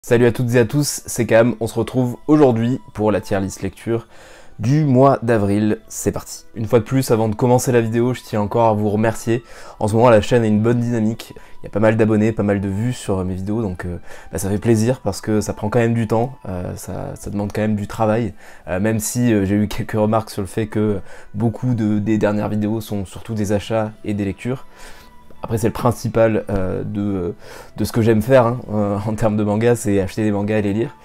Salut à toutes et à tous, c'est Cam, on se retrouve aujourd'hui pour la tier list lecture du mois d'avril, c'est parti. Une fois de plus, avant de commencer la vidéo, je tiens encore à vous remercier. En ce moment, la chaîne a une bonne dynamique, il y a pas mal d'abonnés, pas mal de vues sur mes vidéos, donc ça fait plaisir parce que ça prend quand même du temps, ça demande quand même du travail, même si j'ai eu quelques remarques sur le fait que beaucoup des dernières vidéos sont surtout des achats et des lectures. Après c'est le principal de ce que j'aime faire en termes de manga, c'est acheter des mangas et les lire.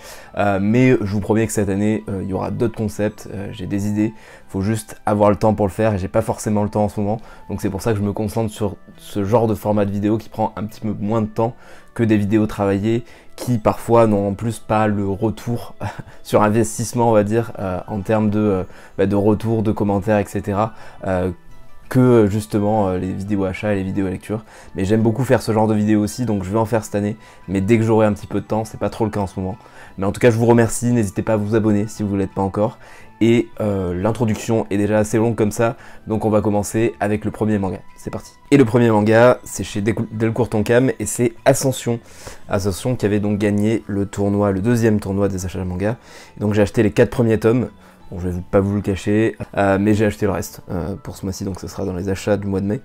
Mais je vous promets que cette année, il y aura d'autres concepts, j'ai des idées, faut juste avoir le temps pour le faire et j'ai pas forcément le temps en ce moment. Donc c'est pour ça que je me concentre sur ce genre de format de vidéo qui prend un petit peu moins de temps que des vidéos travaillées qui parfois n'ont en plus pas le retour sur investissement, on va dire, en termes de retour, de commentaires, etc. Que justement les vidéos achats et les vidéos lecture. Mais j'aime beaucoup faire ce genre de vidéos aussi, donc je vais en faire cette année, mais dès que j'aurai un petit peu de temps, c'est pas trop le cas en ce moment. Mais en tout cas je vous remercie, n'hésitez pas à vous abonner si vous ne l'êtes pas encore. Et l'introduction est déjà assez longue comme ça, donc on va commencer avec le premier manga, c'est parti. Et le premier manga, c'est chez Delcourt Tonkam, et c'est Ascension. Ascension qui avait donc gagné le tournoi, le deuxième tournoi des achats de manga. Et donc j'ai acheté les 4 premiers tomes. Bon, je vais pas vous le cacher, mais j'ai acheté le reste pour ce mois-ci, donc ce sera dans les achats du mois de mai.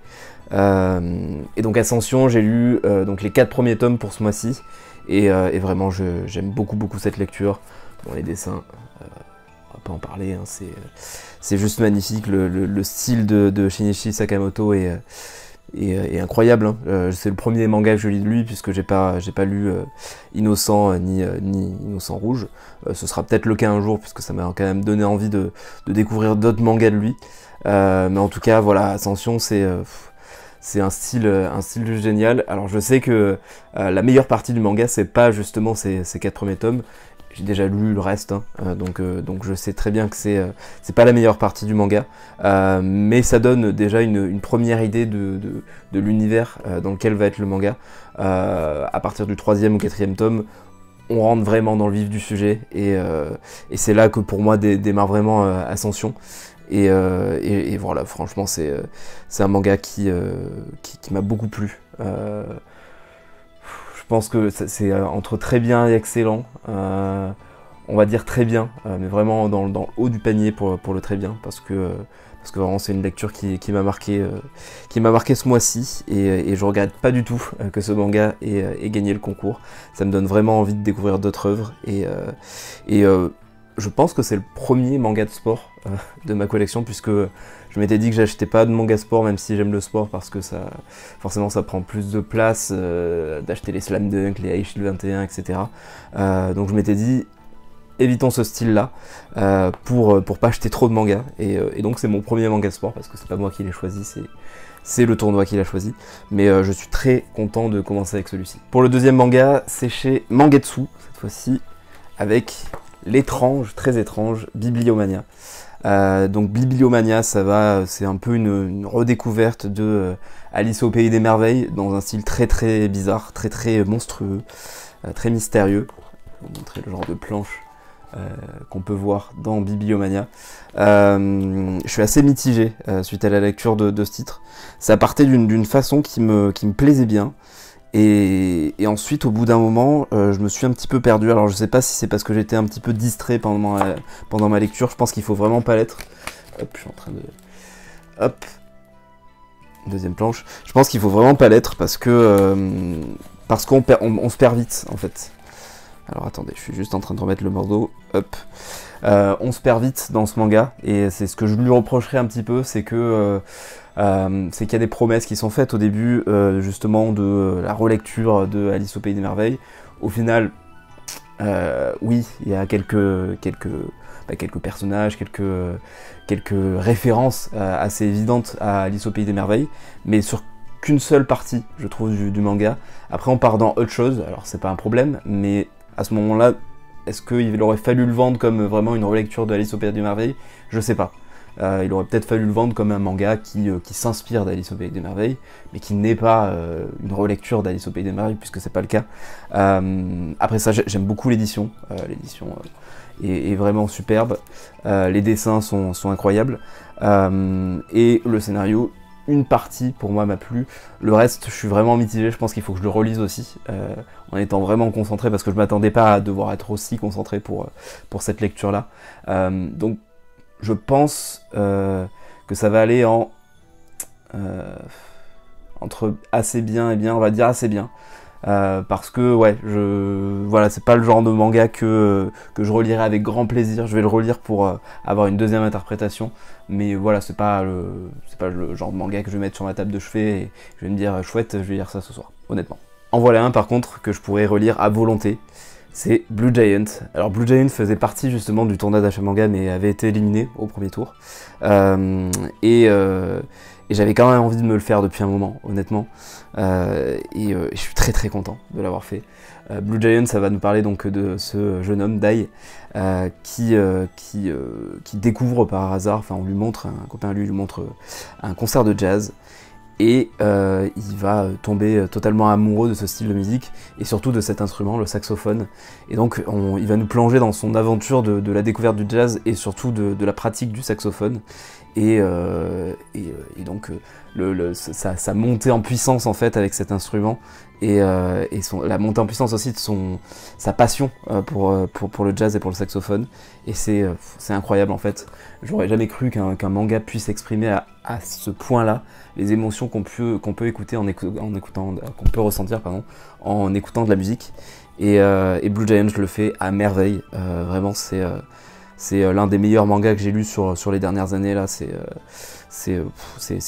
Et donc Ascension, j'ai lu donc les 4 premiers tomes pour ce mois-ci, et vraiment j'aime beaucoup cette lecture. Bon, les dessins, on va pas en parler, hein, c'est juste magnifique, le style de Shinichi Sakamoto est incroyable, hein. C'est le premier manga que je lis de lui puisque j'ai pas lu Innocent ni Innocent Rouge. Ce sera peut-être le cas un jour puisque ça m'a quand même donné envie de découvrir d'autres mangas de lui. Mais en tout cas voilà, Ascension c'est un style génial. Alors je sais que la meilleure partie du manga c'est pas justement ces 4 premiers tomes. J'ai déjà lu le reste, hein, donc je sais très bien que c'est pas la meilleure partie du manga, mais ça donne déjà une première idée de l'univers dans lequel va être le manga. À partir du 3e ou 4e tome, on rentre vraiment dans le vif du sujet, et c'est là que pour moi démarre vraiment Ascension. Et voilà, franchement c'est un manga qui m'a beaucoup plu. Je pense que c'est entre très bien et excellent, on va dire très bien, mais vraiment dans le haut du panier pour le très bien, parce que vraiment c'est une lecture qui m'a marqué ce mois-ci, et je regrette pas du tout que ce manga ait gagné le concours. Ça me donne vraiment envie de découvrir d'autres œuvres, et je pense que c'est le premier manga de sport de ma collection, puisque je m'étais dit que j'achetais pas de manga sport, même si j'aime le sport, parce que forcément ça prend plus de place d'acheter les Slam Dunk, les Aishil 21, etc. Donc je m'étais dit, évitons ce style-là pour pas acheter trop de mangas. Et donc c'est mon premier manga sport, parce que c'est pas moi qui l'ai choisi, c'est le tournoi qui l'a choisi. Mais je suis très content de commencer avec celui-ci. Pour le deuxième manga, c'est chez Mangetsu, cette fois-ci, avec l'étrange, très étrange, Bibliomania. Donc Bibliomania, c'est un peu une redécouverte de Alice au Pays des Merveilles, dans un style très bizarre, très monstrueux, très mystérieux. Je vais vous montrer le genre de planche qu'on peut voir dans Bibliomania. Je suis assez mitigé suite à la lecture de ce titre. Ça partait d'une façon qui me plaisait bien. Et ensuite, au bout d'un moment, je me suis un petit peu perdu. Alors je sais pas si c'est parce que j'étais un petit peu distrait pendant ma lecture. Je pense qu'il faut vraiment pas l'être. Hop, je suis en train de... Hop. Deuxième planche. Je pense qu'il faut vraiment pas l'être parce qu'on se perd vite, en fait. Alors attendez, je suis juste en train de remettre le morceau. Hop. On se perd vite dans ce manga. Et c'est ce que je lui reprocherais un petit peu, c'est que... c'est qu'il y a des promesses qui sont faites au début justement de la relecture de Alice au Pays des Merveilles. Au final, oui, il y a quelques personnages, quelques références assez évidentes à Alice au Pays des Merveilles, mais sur qu'une seule partie, je trouve, du manga. Après, on part dans autre chose, alors c'est pas un problème, mais à ce moment-là, est-ce qu'il aurait fallu le vendre comme vraiment une relecture de Alice au Pays des Merveilles? Je sais pas. Il aurait peut-être fallu le vendre comme un manga qui s'inspire d'Alice au Pays des Merveilles, mais qui n'est pas une relecture d'Alice au Pays des Merveilles, puisque c'est pas le cas. Après ça, j'aime beaucoup l'édition. L'édition est vraiment superbe. Les dessins sont incroyables. Et le scénario une partie pour moi m'a plu, le reste je suis vraiment mitigé, je pense qu'il faut que je le relise aussi, en étant vraiment concentré, parce que je m'attendais pas à devoir être aussi concentré pour cette lecture là. Donc je pense que ça va aller entre assez bien et bien, on va dire assez bien. Parce que ouais, voilà, c'est pas le genre de manga que je relirai avec grand plaisir. Je vais le relire pour avoir une deuxième interprétation, mais voilà, c'est pas le genre de manga que je vais mettre sur ma table de chevet et je vais me dire chouette, je vais lire ça ce soir, honnêtement. En voilà un par contre que je pourrais relire à volonté, c'est Blue Giant. Alors Blue Giant faisait partie justement du tournoi d'achat manga mais avait été éliminé au premier tour. Et j'avais quand même envie de me le faire depuis un moment, honnêtement. Et je suis très très content de l'avoir fait. Blue Giant, ça va nous parler donc de ce jeune homme, Dai, qui découvre par hasard, enfin on lui montre, un copain à lui montre un concert de jazz. Et il va tomber totalement amoureux de ce style de musique et surtout de cet instrument, le saxophone. Et donc il va nous plonger dans son aventure de la découverte du jazz et surtout de la pratique du saxophone. Et donc sa montée en puissance en fait avec cet instrument et la montée en puissance aussi de sa passion pour le jazz et pour le saxophone. Et c'est incroyable en fait. J'aurais jamais cru qu'un manga puisse exprimer à ce point-là les émotions qu'on peut écouter qu'on peut ressentir pardon, en écoutant de la musique. Et Blue Giant le fait à merveille. Vraiment c'est l'un des meilleurs mangas que j'ai lu sur les dernières années là. C'est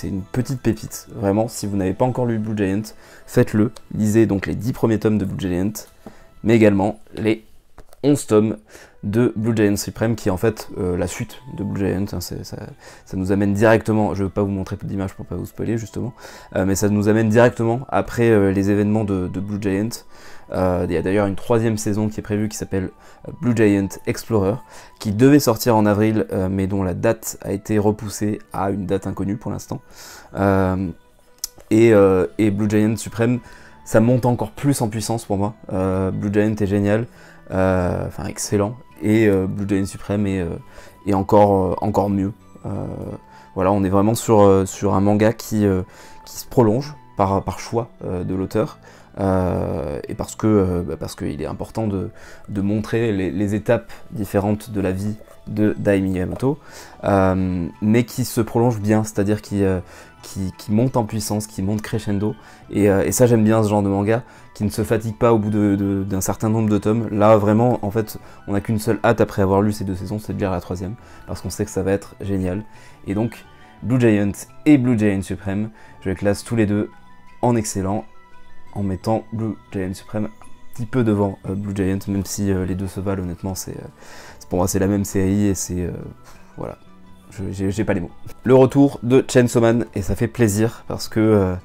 une petite pépite, vraiment. Si vous n'avez pas encore lu Blue Giant, faites-le. Lisez donc les 10 premiers tomes de Blue Giant, mais également les 11 tomes de Blue Giant Supreme, qui est en fait la suite de Blue Giant. Hein, ça nous amène directement, je ne vais pas vous montrer d'image pour pas vous spoiler justement, mais ça nous amène directement après les événements de Blue Giant. Il y a d'ailleurs une 3e saison qui est prévue qui s'appelle Blue Giant Explorer, qui devait sortir en avril, mais dont la date a été repoussée à une date inconnue pour l'instant. Et Blue Giant Supreme, ça monte encore plus en puissance pour moi. Blue Giant est génial, enfin excellent, et Blue Giant Supreme est encore mieux. Voilà, on est vraiment sur un manga qui se prolonge par choix de l'auteur. Et parce qu'il est important de montrer les étapes différentes de la vie de Dai Miyamoto, mais qui se prolonge bien, c'est-à-dire qui monte en puissance, qui monte crescendo, et ça j'aime bien ce genre de manga, qui ne se fatigue pas au bout d'un certain nombre de tomes. Là vraiment, en fait, on n'a qu'une seule hâte après avoir lu ces 2 saisons, c'est de lire la 3e, parce qu'on sait que ça va être génial. Et donc, Blue Giant et Blue Giant Supreme, je les classe tous les deux en excellent, en mettant Blue Giant Supreme un petit peu devant Blue Giant, même si les deux se valent, honnêtement, pour moi c'est la même série et c'est... voilà, j'ai pas les mots. Le retour de Chainsaw Man, et ça fait plaisir parce que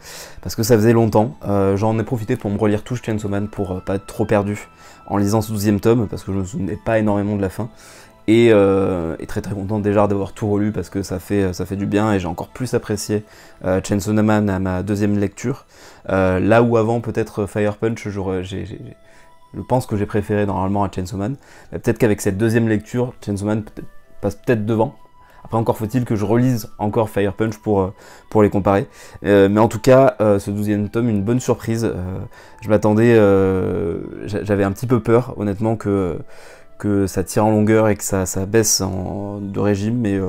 ça faisait longtemps. J'en ai profité pour me relire tout Chainsaw Man pour pas être trop perdu en lisant ce 12e tome, parce que je me souvenais pas énormément de la fin. Et très très content déjà d'avoir tout relu parce que ça fait du bien, et j'ai encore plus apprécié Chainsaw Man à ma 2e lecture. Là où avant peut-être Fire Punch, je pense que j'ai préféré normalement à Chainsaw Man. Peut-être qu'avec cette 2e lecture, Chainsaw Man passe peut-être devant. Après encore faut-il que je relise encore Fire Punch pour les comparer. Mais en tout cas, ce 12e tome, une bonne surprise. Je m'attendais, j'avais un petit peu peur honnêtement que ça tire en longueur et que ça baisse de régime, mais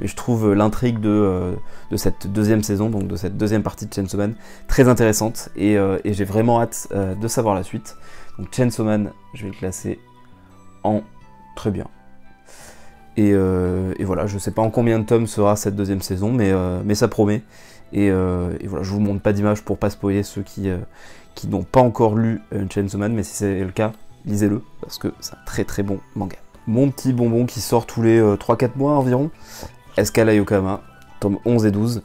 je trouve l'intrigue de cette 2e saison, donc de cette 2e partie de Chainsaw Man, très intéressante, et j'ai vraiment hâte de savoir la suite. Donc Chainsaw Man, je vais le classer en très bien. Et voilà, je sais pas en combien de tomes sera cette 2e saison, mais ça promet. Et voilà, je vous montre pas d'image pour pas spoiler ceux qui n'ont pas encore lu Chainsaw Man, mais si c'est le cas, lisez-le, parce que c'est un très très bon manga. Mon petit bonbon qui sort tous les 3-4 mois environ, Escala Yokohama, tome 11 et 12,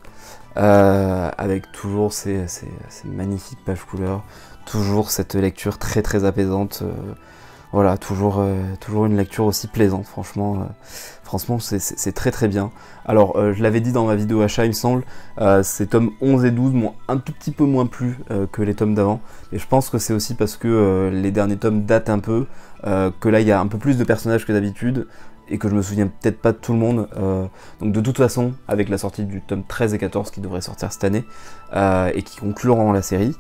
avec toujours ces magnifiques pages couleurs, toujours cette lecture très très apaisante. Voilà, toujours une lecture aussi plaisante, franchement. Franchement, c'est très très bien. Alors, je l'avais dit dans ma vidéo achat, il me semble, ces tomes 11 et 12 m'ont un tout petit peu moins plu que les tomes d'avant. Et je pense que c'est aussi parce que les derniers tomes datent un peu, que là il y a un peu plus de personnages que d'habitude, et que je me souviens peut-être pas de tout le monde. Donc de toute façon, avec la sortie du tome 13 et 14 qui devrait sortir cette année, et qui concluront la série,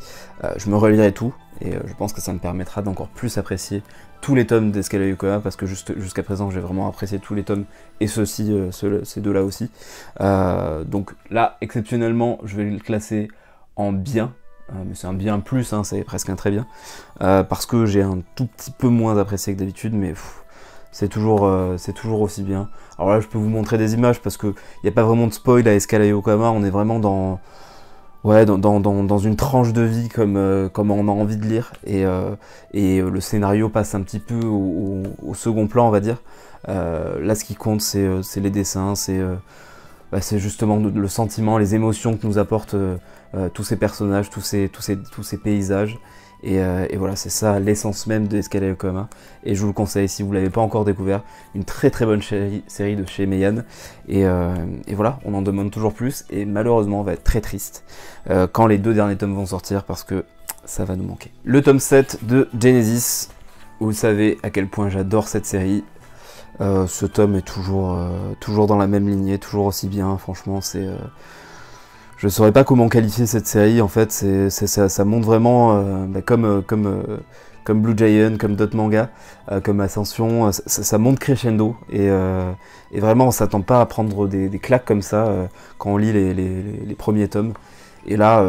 je me relirai tout, et je pense que ça me permettra d'encore plus apprécier tous les tomes d'Escalade Yokohama, parce que jusqu'à présent j'ai vraiment apprécié tous les tomes, et ces deux-là aussi. Donc là, exceptionnellement, je vais le classer en bien, mais c'est un bien plus, hein, c'est presque un très bien, parce que j'ai un tout petit peu moins apprécié que d'habitude, mais c'est toujours aussi bien. Alors là, je peux vous montrer des images, parce qu'il n'y a pas vraiment de spoil à Escalade Yokohama, on est vraiment dans une tranche de vie comme on a envie de lire, et le scénario passe un petit peu au second plan, on va dire. Là, ce qui compte, c'est les dessins, c'est justement le sentiment, les émotions que nous apportent tous ces personnages, tous ces paysages. Et voilà, c'est ça l'essence même de Escalade Yokohama. Et je vous le conseille, si vous ne l'avez pas encore découvert, une très très bonne série de chez Meian. Et voilà, on en demande toujours plus, et malheureusement on va être très triste quand les 2 derniers tomes vont sortir, parce que ça va nous manquer. Le tome 7 de Genesis, vous savez à quel point j'adore cette série. Ce tome est toujours dans la même lignée, toujours aussi bien, franchement, c'est... Je saurais pas comment qualifier cette série, en fait, ça monte vraiment comme Blue Giant, comme Dot Manga, comme Ascension, ça monte crescendo, et vraiment on s'attend pas à prendre des claques comme ça quand on lit les premiers tomes. Et là,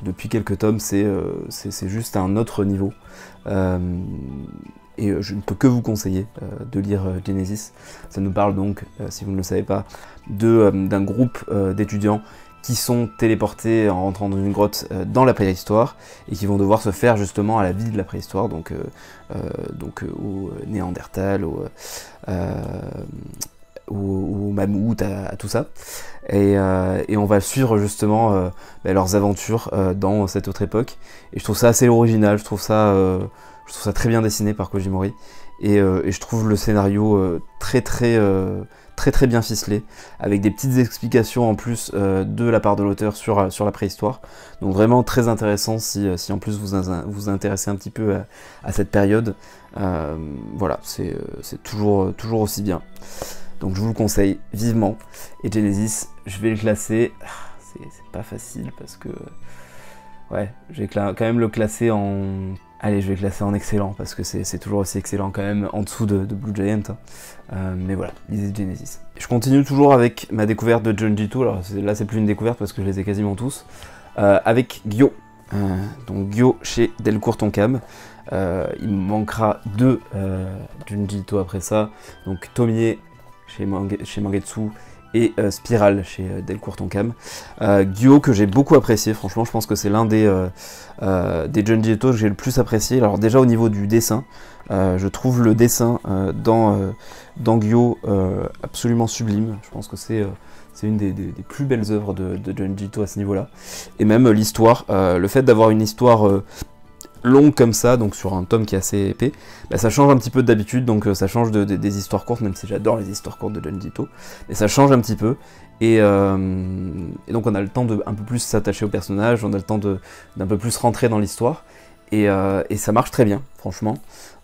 depuis quelques tomes, c'est juste à un autre niveau. Et je ne peux que vous conseiller de lire Genesis. Ça nous parle donc, si vous ne le savez pas, d'un groupe d'étudiants qui sont téléportés en rentrant dans une grotte dans la préhistoire, et qui vont devoir se faire justement à la vie de la préhistoire, donc au Néandertal, au mammouth, à tout ça. Et on va suivre justement leurs aventures dans cette autre époque. Et je trouve ça assez original, je trouve ça très bien dessiné par Koji Mori. Et je trouve le scénario très bien ficelé, avec des petites explications en plus de la part de l'auteur sur la préhistoire. Donc vraiment très intéressant si en plus vous intéressez un petit peu à cette période. Voilà, c'est toujours aussi bien. Donc je vous le conseille vivement. Et Genesis, je vais le classer... C'est pas facile, parce que... Ouais, je vais quand même le classer en... Allez, je vais classer en excellent, parce que c'est toujours aussi excellent quand même, en dessous de Blue Giant. Mais voilà, lisez Genesis. Je continue toujours avec ma découverte de Junji Ito. Alors là, c'est plus une découverte, parce que je les ai quasiment tous. Avec Gyo. Donc Gyo chez Delcourt Tonkam. Il me manquera 2 Junji Ito après ça. Donc Tomie chez Mangetsu, et Spiral chez Delcourt Tonkam. Gyo, que j'ai beaucoup apprécié, franchement je pense que c'est l'un des Junji Ito que j'ai le plus apprécié. Alors déjà au niveau du dessin, je trouve le dessin dans Gyo absolument sublime. Je pense que c'est une des plus belles œuvres de Junji Ito à ce niveau-là. Et même l'histoire, le fait d'avoir une histoire longue comme ça, donc sur un tome qui est assez épais, bah, ça change un petit peu d'habitude, donc ça change des histoires courtes, même si j'adore les histoires courtes de Junji Ito, mais ça change un petit peu, et donc on a le temps de un peu plus s'attacher au personnage, on a le temps d'un peu plus rentrer dans l'histoire, et ça marche très bien, franchement.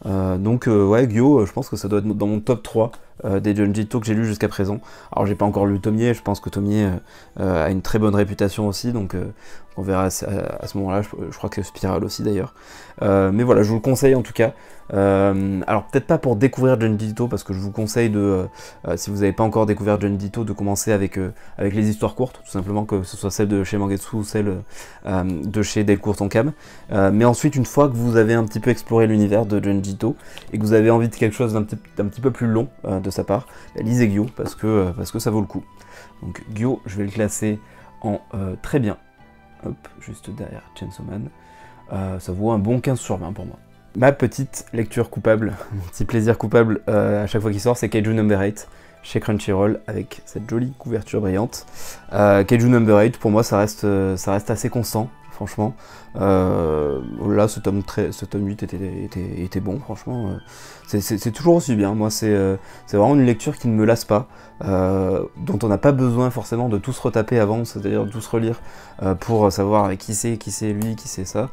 Donc ouais, Gyo, je pense que ça doit être dans mon top 3 des Junji Ito que j'ai lu jusqu'à présent. Alors j'ai pas encore lu Tomie, je pense que Tomie a une très bonne réputation aussi, donc on verra à ce moment-là, je crois que Spiral aussi d'ailleurs. Mais voilà, je vous le conseille en tout cas. Alors peut-être pas pour découvrir Junji Ito, parce que je vous conseille si vous n'avez pas encore découvert Junji Ito, de commencer avec les histoires courtes, tout simplement, que ce soit celle de chez Mangetsu ou celle de chez Delcourt Tonkam. Mais ensuite, une fois que vous avez un petit peu exploré l'univers de Junji Ito, et que vous avez envie de quelque chose d'un petit peu plus long de sa part, lisez Gyo, parce que ça vaut le coup. Donc Gyo, je vais le classer en très bien. Hop, juste derrière Chainsaw Man. Ça vaut un bon 15 sur 20 pour moi. Ma petite lecture coupable, mon petit plaisir coupable à chaque fois qu'il sort, c'est Kaiju Number 8 chez Crunchyroll, avec cette jolie couverture brillante. Kaiju Number 8, pour moi, ça reste assez constant. franchement. Là, ce tome 8 était bon, franchement. C'est toujours aussi bien. Moi, c'est vraiment une lecture qui ne me lasse pas, dont on n'a pas besoin forcément de tout se retaper avant, c'est-à-dire de tout se relire pour savoir qui c'est lui, qui c'est ça.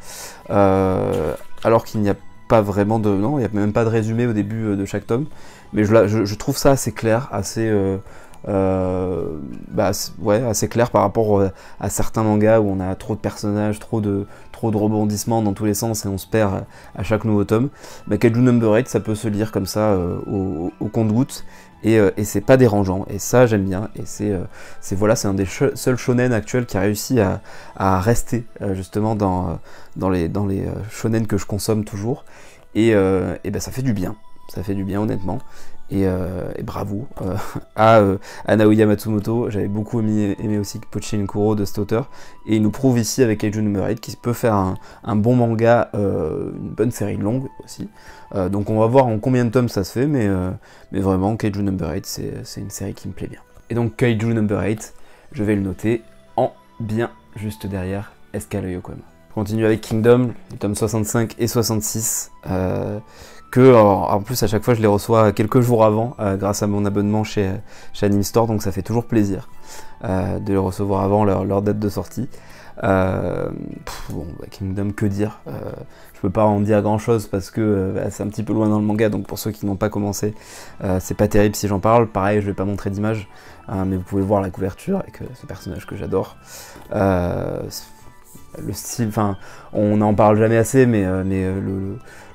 Alors qu'il n'y a pas vraiment de... Non, il n'y a même pas de résumé au début de chaque tome. Mais je trouve ça assez clair, assez... assez clair par rapport à certains mangas où on a trop de personnages, trop de rebondissements dans tous les sens et on se perd à chaque nouveau tome. Kaiju Number 8, ça peut se lire comme ça au compte-gouttes et c'est pas dérangeant, et ça j'aime bien, et c'est un des seuls shonen actuels qui a réussi à rester justement dans les shonen que je consomme toujours, et ça fait du bien. Ça fait du bien honnêtement, et bravo à Naoya Matsumoto. J'avais beaucoup aimé aussi Pochi Kuro de cet auteur, et il nous prouve ici avec Kaiju Number 8 qu'il peut faire un bon manga, une bonne série longue aussi. Donc on va voir en combien de tomes ça se fait, mais vraiment Kaiju Number 8 c'est une série qui me plaît bien. Et donc Kaiju Number 8, je vais le noter en bien juste derrière Escale Yokohama. Je continue avec Kingdom, les tomes 65 et 66. En plus à chaque fois je les reçois quelques jours avant grâce à mon abonnement chez Anime Store, donc ça fait toujours plaisir de les recevoir avant leur date de sortie. Kingdom, que dire, je peux pas en dire grand chose parce que c'est un petit peu loin dans le manga, donc pour ceux qui n'ont pas commencé, c'est pas terrible si j'en parle. Pareil, je vais pas montrer d'image, mais vous pouvez voir la couverture avec ce personnage que j'adore. Le style, enfin, on n'en parle jamais assez, mais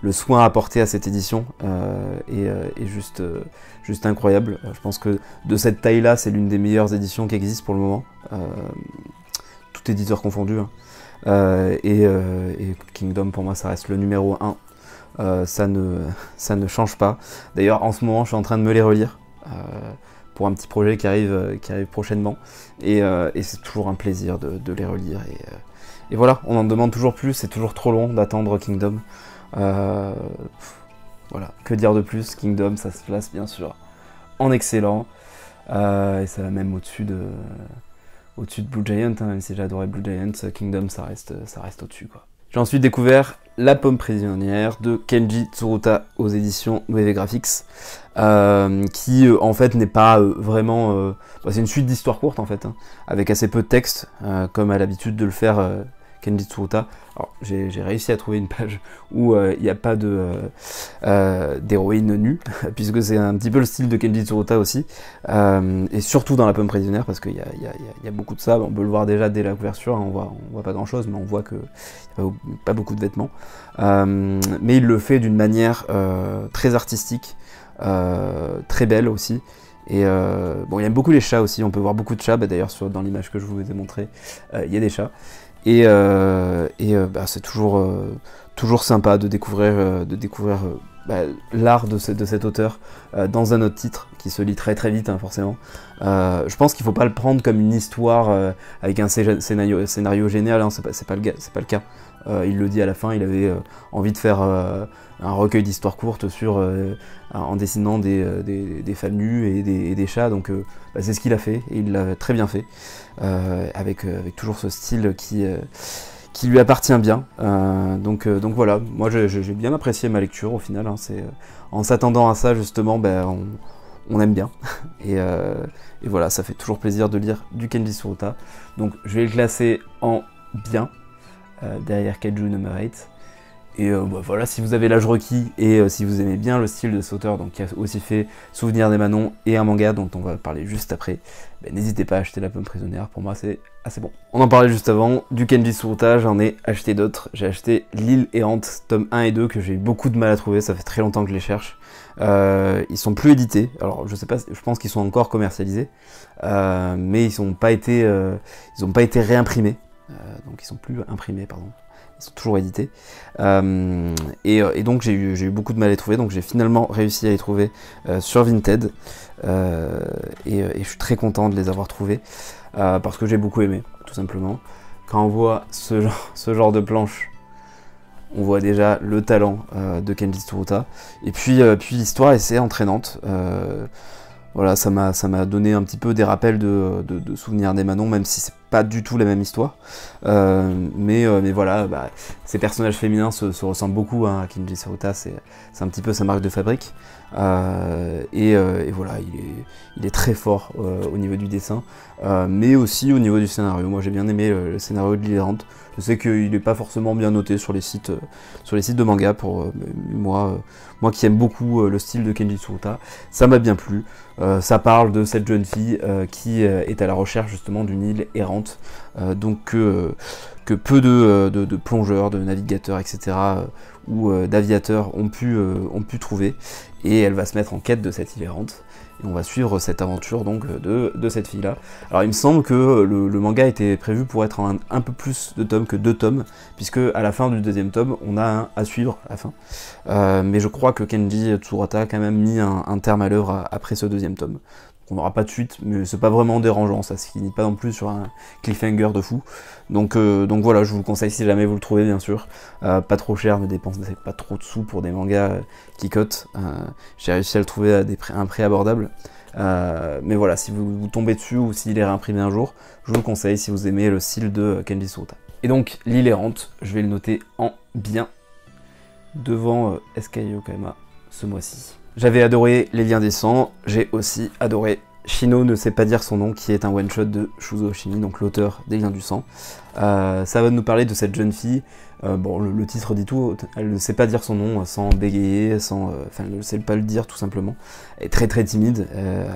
le soin apporté à cette édition est juste incroyable. Je pense que de cette taille-là, c'est l'une des meilleures éditions qui existent pour le moment, tout éditeur confondu. Et Kingdom, pour moi, ça reste le numéro 1. Ça ne change pas. D'ailleurs, en ce moment, je suis en train de me les relire pour un petit projet qui arrive prochainement, et c'est toujours un plaisir de les relire. Et voilà, on en demande toujours plus, c'est toujours trop long d'attendre Kingdom. Voilà, que dire de plus? Kingdom, ça se place bien sûr en excellent, et ça va même au-dessus de Blue Giant, hein, même si j'ai adoré Blue Giant, Kingdom ça reste au-dessus, quoi. J'ai ensuite découvert La Pomme Prisonnière de Kenji Tsuruta aux éditions Wave Graphics, qui en fait n'est pas vraiment... c'est une suite d'histoires courtes en fait, hein, avec assez peu de texte, comme a l'habitude de le faire Kenji Tsuruta. Alors j'ai réussi à trouver une page où il n'y a pas d'héroïne nue, puisque c'est un petit peu le style de Kenji Tsuruta aussi, et surtout dans La Pomme Prisonnière, parce qu'il y a beaucoup de ça. On peut le voir déjà dès la couverture, hein, on voit pas grand chose, mais on voit qu'il n'y a pas beaucoup de vêtements, mais il le fait d'une manière très artistique, très belle aussi. Et il aime beaucoup les chats aussi, on peut voir beaucoup de chats, d'ailleurs dans l'image que je vous ai montré, il y a des chats. Et c'est toujours sympa de découvrir l'art de cet auteur dans un autre titre qui se lit très très vite, hein, forcément. Je pense qu'il ne faut pas le prendre comme une histoire avec un scénario génial, hein, c'est pas le cas. Il le dit à la fin, il avait envie de faire un recueil d'histoires courtes en dessinant des femmes nues et des chats, donc c'est ce qu'il a fait, et il l'a très bien fait, avec toujours ce style qui lui appartient bien. Donc voilà, moi j'ai bien apprécié ma lecture au final, hein, en s'attendant à ça justement, on aime bien, et voilà, ça fait toujours plaisir de lire du Kenji Tsuruta, donc je vais le classer en bien, derrière Kaiju Number 8. Et voilà, si vous avez l'âge requis et si vous aimez bien le style de cet auteur, donc qui a aussi fait Souvenir des Manons et un manga dont on va parler juste après, n'hésitez pas à acheter La Pomme Prisonnière, pour moi c'est assez bon. On en parlait juste avant, du Kenji Tsuruta, j'en ai acheté d'autres. J'ai acheté L'Île Errante, tome 1 et 2, que j'ai eu beaucoup de mal à trouver, ça fait très longtemps que je les cherche. Ils sont plus édités, alors je sais pas, je pense qu'ils sont encore commercialisés, mais ils n'ont pas été réimprimés, donc ils sont plus imprimés, pardon. Ils sont toujours édités, et donc j'ai eu beaucoup de mal à les trouver, donc j'ai finalement réussi à les trouver sur Vinted, et je suis très content de les avoir trouvés, parce que j'ai beaucoup aimé, tout simplement. Quand on voit ce genre de planche, on voit déjà le talent de Kenji Tsuruta, et puis l'histoire est assez entraînante. Voilà, ça m'a donné un petit peu des rappels de souvenirs des Manon, même si c'est pas du tout la même histoire. Mais voilà, bah, ces personnages féminins se ressemblent beaucoup à Kenji Saruta, c'est un petit peu sa marque de fabrique. Et voilà, il est très fort au niveau du dessin, mais aussi au niveau du scénario. Moi j'ai bien aimé le scénario de Lily Errant. Je sais qu'il n'est pas forcément bien noté sur les sites de manga, pour moi qui aime beaucoup le style de Kenji Tsuruta, ça m'a bien plu. Ça parle de cette jeune fille qui est à la recherche justement d'une île errante, donc que peu de plongeurs, de navigateurs, etc. Ou d'aviateurs ont pu trouver, et elle va se mettre en quête de cette île errante. Et on va suivre cette aventure donc de cette fille-là. Alors il me semble que le manga était prévu pour être un peu plus de tomes que 2 tomes, puisque à la fin du 2e tome, on a un à suivre à la fin. Mais je crois que Kenji Tsuruta a quand même mis un terme à l'œuvre après ce 2e tome. Donc on n'aura pas de suite, mais c'est pas vraiment dérangeant, ça se finit pas non plus sur un cliffhanger de fou. Donc voilà, je vous le conseille si jamais vous le trouvez, bien sûr. Pas trop cher, ne dépensez pas trop de sous pour des mangas qui cotent. J'ai réussi à le trouver à un prix abordable. Mais voilà, si vous tombez dessus ou s'il est réimprimé un jour, je vous le conseille si vous aimez le style de Kenji Tsuruta. Et donc, l'île errante, je vais le noter en bien devant SK Yokohama ce mois-ci. J'avais adoré Les Liens des Sangs, j'ai aussi adoré Shino ne sait pas dire son nom, qui est un one-shot de Shuzo Oshimi, donc l'auteur des Liens du Sang. Ça va nous parler de cette jeune fille. Bon, le titre dit tout, elle ne sait pas dire son nom sans bégayer, enfin elle ne sait pas le dire tout simplement. Elle est très très timide,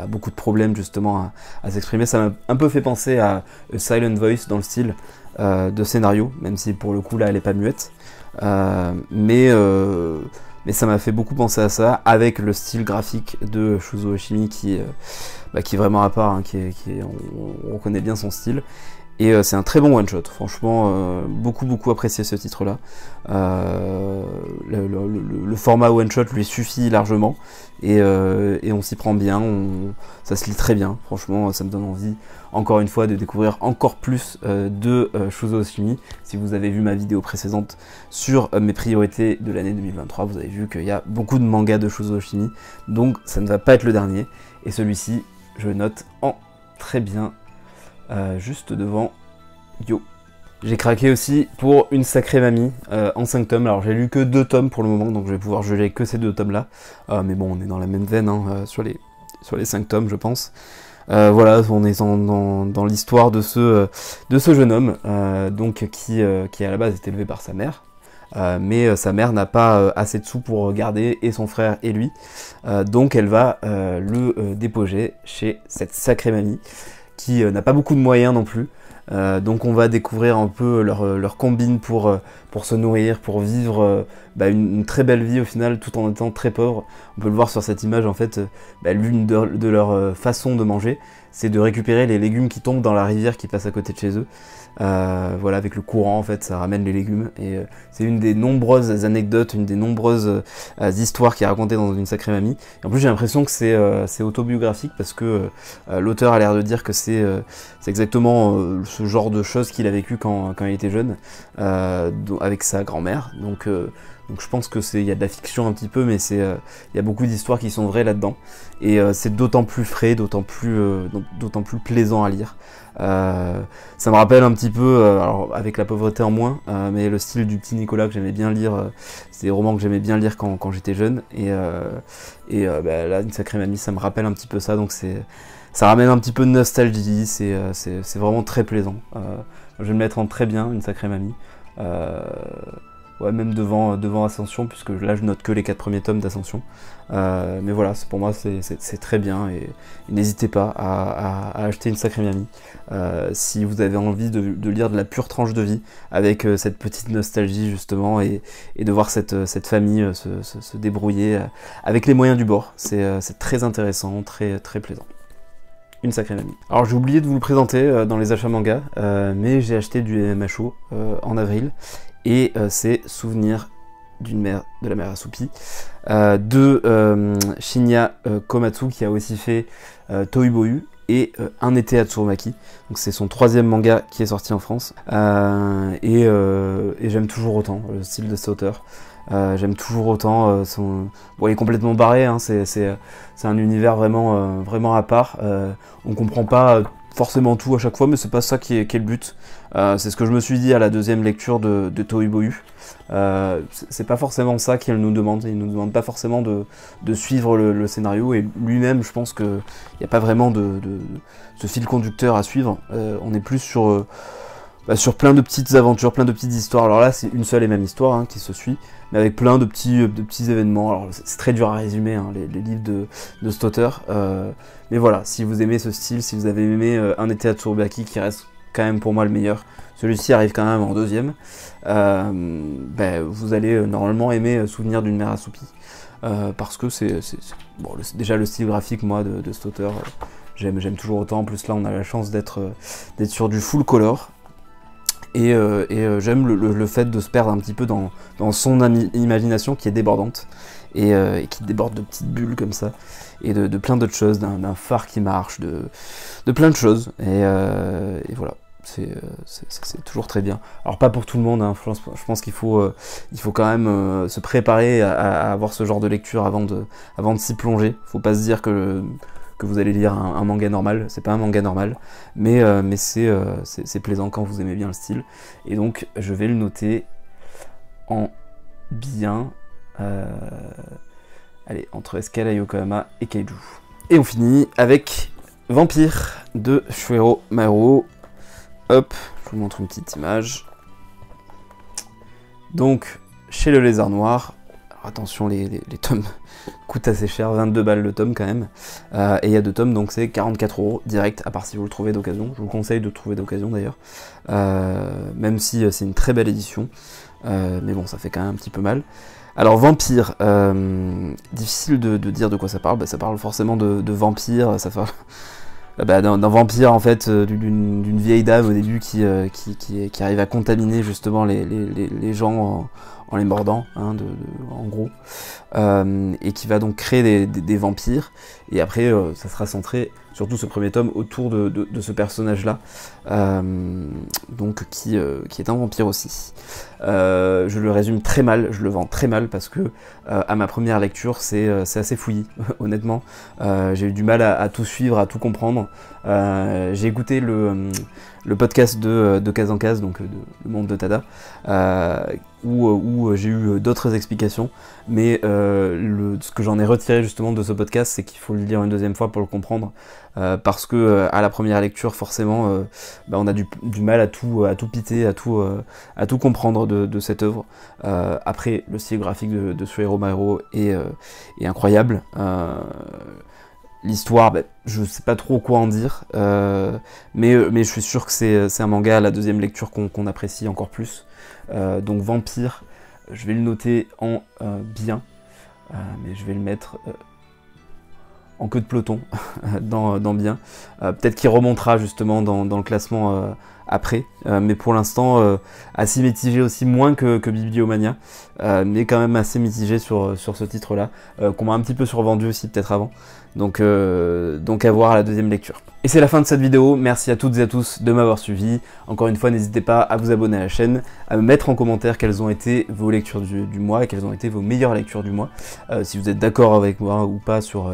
a beaucoup de problèmes justement à s'exprimer. Ça m'a un peu fait penser à A Silent Voice dans le style de scénario, même si pour le coup là elle n'est pas muette. Mais ça m'a fait beaucoup penser à ça, avec le style graphique de Shuzo Oshimi qui est vraiment à part, hein, on reconnaît bien son style. Et c'est un très bon one-shot, franchement, beaucoup apprécié ce titre-là. Le format one-shot lui suffit largement, et on s'y prend bien, ça se lit très bien, franchement, ça me donne envie, encore une fois, de découvrir encore plus de Shuzo Oshimi. Si vous avez vu ma vidéo précédente sur mes priorités de l'année 2023, vous avez vu qu'il y a beaucoup de mangas de Shuzo Oshimi, donc ça ne va pas être le dernier, et celui-ci, je le note en très bien. Juste devant Yo. J'ai craqué aussi pour Une Sacrée Mamie en 5 tomes. Alors j'ai lu que 2 tomes pour le moment, donc je vais pouvoir juger que ces 2 tomes là. Mais bon, on est dans la même veine hein, sur les 5 tomes, je pense. Voilà, on est dans l'histoire de ce jeune homme donc qui à la base est élevé par sa mère. Mais sa mère n'a pas assez de sous pour garder et son frère et lui. Donc elle va le déposer chez cette sacrée mamie, qui n'a pas beaucoup de moyens non plus. Donc on va découvrir un peu leur combine pour se nourrir, pour vivre une très belle vie au final, tout en étant très pauvre. On peut le voir sur cette image en fait, l'une de leurs façons de manger, c'est de récupérer les légumes qui tombent dans la rivière qui passe à côté de chez eux. Voilà, avec le courant en fait, ça ramène les légumes, et c'est une des nombreuses anecdotes, une des nombreuses histoires qui est racontée dans Une Sacrée Mamie. Et en plus j'ai l'impression que c'est autobiographique, parce que l'auteur a l'air de dire que c'est exactement ce genre de choses qu'il a vécu quand il était jeune, avec sa grand-mère. Donc je pense que il y a de la fiction un petit peu, mais il y a beaucoup d'histoires qui sont vraies là-dedans, et c'est d'autant plus frais, d'autant plus plaisant à lire. Ça me rappelle un petit peu, alors avec La pauvreté en moins, mais le style du petit Nicolas que j'aimais bien lire, c'est des romans que j'aimais bien lire quand j'étais jeune, et là Une Sacrée Mamie, ça me rappelle un petit peu ça, donc ça ramène un petit peu de nostalgie, c'est vraiment très plaisant. Je vais me mettre en très bien Une Sacrée Mamie. Ouais, même devant Ascension, puisque là je note que les 4 premiers tomes d'Ascension. Mais voilà, pour moi c'est très bien, et n'hésitez pas à acheter Une Sacrée Mamie si vous avez envie de lire de la pure tranche de vie, avec cette petite nostalgie justement, et de voir cette famille se débrouiller avec les moyens du bord. C'est très intéressant, très plaisant. Une Sacrée Mamie. Alors j'ai oublié de vous le présenter dans les achats manga, mais j'ai acheté du MMHO en avril, et c'est Souvenir de la mer assoupie, de Shinya Komatsu, qui a aussi fait Tohu Bohu et Un été à Tsurumaki. Donc c'est son 3e manga qui est sorti en France, et j'aime toujours autant le style de cet auteur. J'aime toujours autant. Bon, il est complètement barré, hein, c'est un univers vraiment à part. On comprend pas forcément tout à chaque fois, mais c'est pas ça qui est le but. C'est ce que je me suis dit à la deuxième lecture de Tohu Bohu. C'est pas forcément ça qu'il nous demande. Il nous demande pas forcément de suivre le scénario, et lui-même, je pense qu'il n'y a pas vraiment de fil conducteur à suivre. On est plus sur plein de petites aventures, plein de petites histoires. Alors là, c'est une seule et même histoire, hein, qui se suit, mais avec plein de petits événements. Alors c'est très dur à résumer, hein, les livres de cet auteur. Mais voilà, si vous aimez ce style, si vous avez aimé Un été à Tsurubaki, qui reste quand même pour moi le meilleur, celui-ci arrive quand même en deuxième, vous allez normalement aimer Souvenir d'une mère assoupie. Parce que bon, déjà le style graphique, moi, de cet auteur, j'aime toujours autant. En plus là, on a la chance d'être sur du full color. Et j'aime le fait de se perdre un petit peu dans son imagination qui est débordante, et qui déborde de petites bulles comme ça, et de plein d'autres choses, d'un phare qui marche, de plein de choses, et voilà, c'est toujours très bien. Alors pas pour tout le monde, hein, je pense qu'il faut quand même se préparer à avoir ce genre de lecture avant de s'y plonger. Faut pas se dire que vous allez lire un manga normal, c'est pas un manga normal, mais c'est plaisant quand vous aimez bien le style, et donc je vais le noter en bien, allez, entre Escala Yokohama et Kaiju. Et on finit avec Vampire de Shuhei Maruo. Hop, je vous montre une petite image. Donc, chez le Lézard Noir, alors attention, les tomes coûtent assez cher, 22 balles le tome quand même, et il y a 2 tomes, donc c'est 44 € direct, à part si vous le trouvez d'occasion. Je vous conseille de le trouver d'occasion d'ailleurs, même si c'est une très belle édition, mais bon, ça fait quand même un petit peu mal. Alors Vampire, difficile de dire de quoi ça parle. Ça parle forcément de vampires, ça parle d'un vampire, en fait, d'une vieille dame au début qui arrive à contaminer justement les gens en les mordant, hein, en gros, et qui va donc créer des vampires, et après ça sera centré, surtout ce premier tome, autour de ce personnage-là, donc qui est un vampire aussi. Je le résume très mal, je le vends très mal, parce que à ma première lecture, c'est assez fouillis, honnêtement. J'ai eu du mal à tout suivre, à tout comprendre. J'ai écouté le podcast de Case en Case, donc Le Monde de Tada, où j'ai eu d'autres explications, mais ce que j'en ai retiré justement de ce podcast, c'est qu'il faut le lire une deuxième fois pour le comprendre, parce que à la première lecture, forcément, on a du mal à tout piter, à tout comprendre de cette œuvre. Après, le style graphique de Shuhei Maruo est incroyable. L'histoire, je sais pas trop quoi en dire, mais je suis sûr que c'est un manga à la deuxième lecture qu'on apprécie encore plus. Donc Vampire, je vais le noter en bien, mais je vais le mettre en queue de peloton dans bien. Peut-être qu'il remontera justement dans le classement après, mais pour l'instant assez mitigé aussi, moins que Bibliomania, mais quand même assez mitigé sur ce titre-là, qu'on m'a un petit peu survendu aussi peut-être avant. Donc à voir à la deuxième lecture. Et c'est la fin de cette vidéo, merci à toutes et à tous de m'avoir suivi. Encore une fois, n'hésitez pas à vous abonner à la chaîne, à me mettre en commentaire quelles ont été vos lectures du mois et quelles ont été vos meilleures lectures du mois. Si vous êtes d'accord avec moi ou pas sur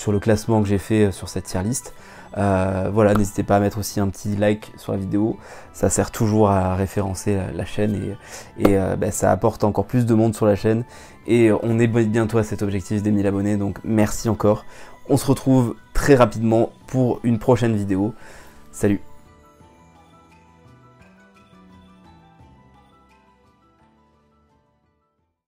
le classement que j'ai fait sur cette tier list. Voilà, n'hésitez pas à mettre aussi un petit like sur la vidéo, ça sert toujours à référencer la chaîne, et ça apporte encore plus de monde sur la chaîne, et on est bientôt à cet objectif des 1000 abonnés, donc merci encore. On se retrouve très rapidement pour une prochaine vidéo. Salut!